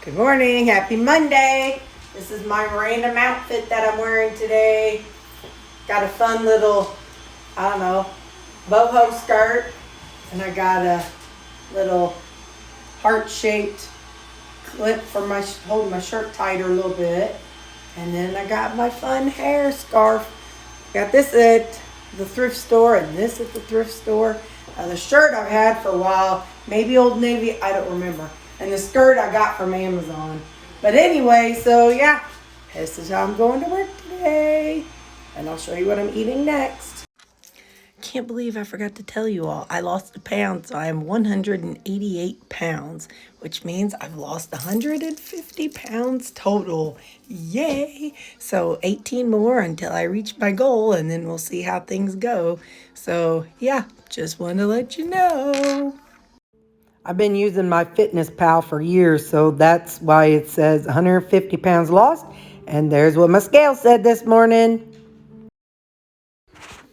Good morning, happy Monday. This is my random outfit that I'm wearing today. Got a fun little, boho skirt. And I got a little heart-shaped clip for holding my shirt tighter a little bit. And then I got my fun hair scarf. Got this at the thrift store and this at the thrift store. The shirt I've had for a while, maybe Old Navy, I don't remember. And the skirt I got from Amazon. But anyway, so yeah, this is how I'm going to work today. And I'll show you what I'm eating next. Can't believe I forgot to tell you all. I lost a pound, so I am 188 pounds, which means I've lost 150 pounds total. Yay! So 18 more until I reach my goal, and then we'll see how things go. So yeah, just wanted to let you know. I've been using my Fitness Pal for years, so that's why it says 150 pounds lost. And there's what my scale said this morning.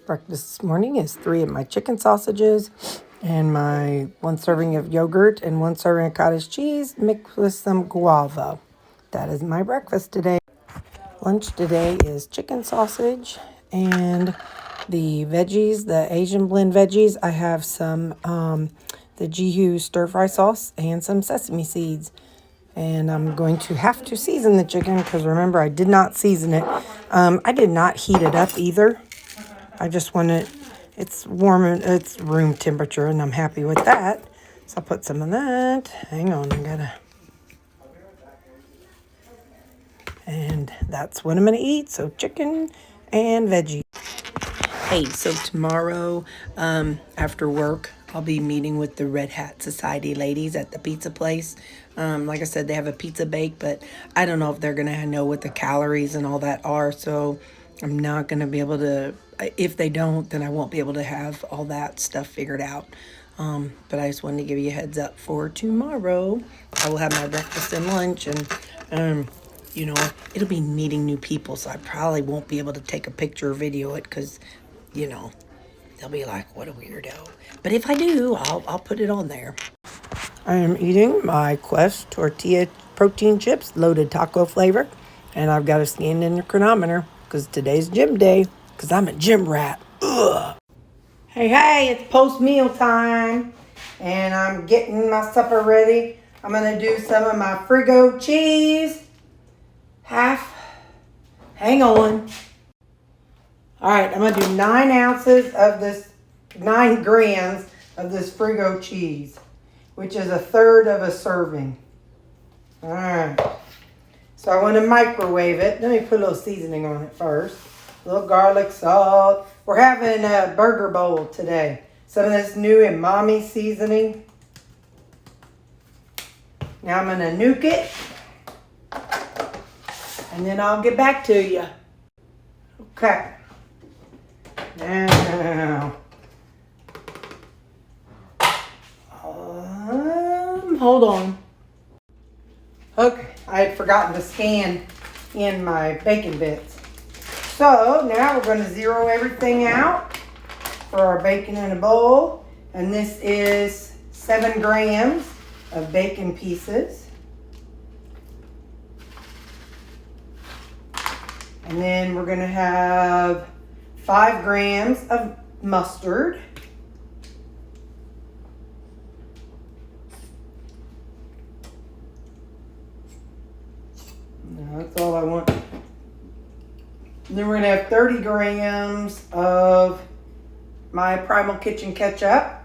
Breakfast this morning is 3 of my chicken sausages and my 1 serving of yogurt and 1 serving of cottage cheese mixed with some guava. That is my breakfast today. Lunch today is chicken sausage and the veggies, the Asian blend veggies. I have some the Jihu stir fry sauce and some sesame seeds. And I'm going to have to season the chicken because remember I did not season it. I did not heat it up either. I just want it's warm, it's room temperature, and I'm happy with that. So I'll put some of that. Hang on, and that's what I'm gonna eat. So chicken and veggie. Hey, so tomorrow after work, I'll be meeting with the Red Hat Society ladies at the pizza place. Like I said, they have a pizza bake, but I don't know if they're gonna know what the calories and all that are. So I'm not gonna be able to. If they don't, then I won't be able to have all that stuff figured out. But I just wanted to give you a heads up for tomorrow. I will have my breakfast and lunch, and it'll be meeting new people, so I probably won't be able to take a picture or video it because, they'll be like, what a weirdo. But if I do, I'll put it on there. I am eating my Quest tortilla protein chips, loaded taco flavor, and I've got a scan in the chronometer because today's gym day. Because I'm a gym rat. Ugh. Hey, it's post-meal time. And I'm getting my supper ready. I'm going to do some of my Frigo cheese. Hang on. All right, I'm going to do 9 ounces of this, 9 grams of this Frigo cheese, which is 1/3 of a serving. All right. So I want to microwave it. Let me put a little seasoning on it first. A little garlic, salt. We're having a burger bowl today. Some of this new umami seasoning. Now I'm going to nuke it. And then I'll get back to you. Okay. Now. Hold on. Okay. I had forgotten to scan in my bacon bits. So now we're going to zero everything out for our bacon in a bowl. And this is 7 grams of bacon pieces. And then we're going to have 5 grams of mustard. Now that's all I want. Then we're going to have 30 grams of my Primal Kitchen ketchup.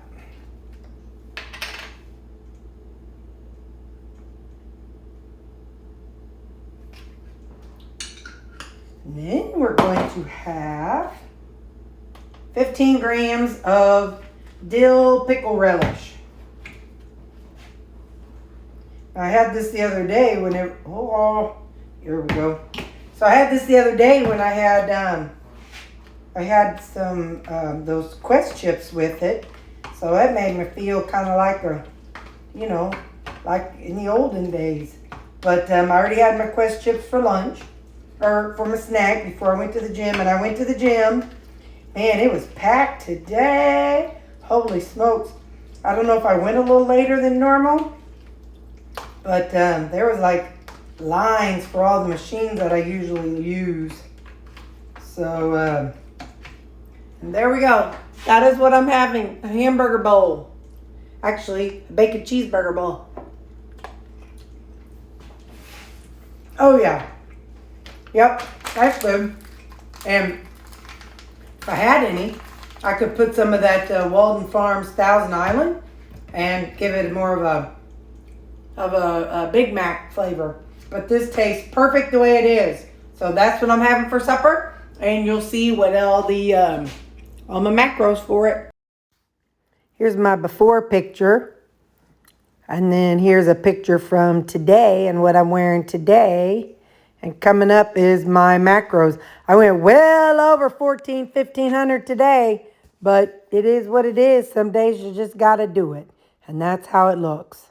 And then we're going to have 15 grams of dill pickle relish. I had this the other day when it, here we go. So I had this the other day when I had some those Quest chips with it. So that made me feel kind of like like in the olden days. But I already had my Quest chips for lunch, or for my snack before I went to the gym. And I went to the gym. Man, it was packed today. Holy smokes. I don't know if I went a little later than normal. But there was like lines for all the machines that I usually use. So and there we go. That is what I'm having, a hamburger bowl. Actually, a bacon cheeseburger bowl. Oh yeah. Yep, that's good. And if I had any, I could put some of that Walden Farms Thousand Island and give it more of a Big Mac flavor. But this tastes perfect the way it is. So that's what I'm having for supper. And you'll see what all my macros for it. Here's my before picture. And then here's a picture from today and what I'm wearing today. And coming up is my macros. I went well over 1,500 today, but it is what it is. Some days you just got to do it. And that's how it looks.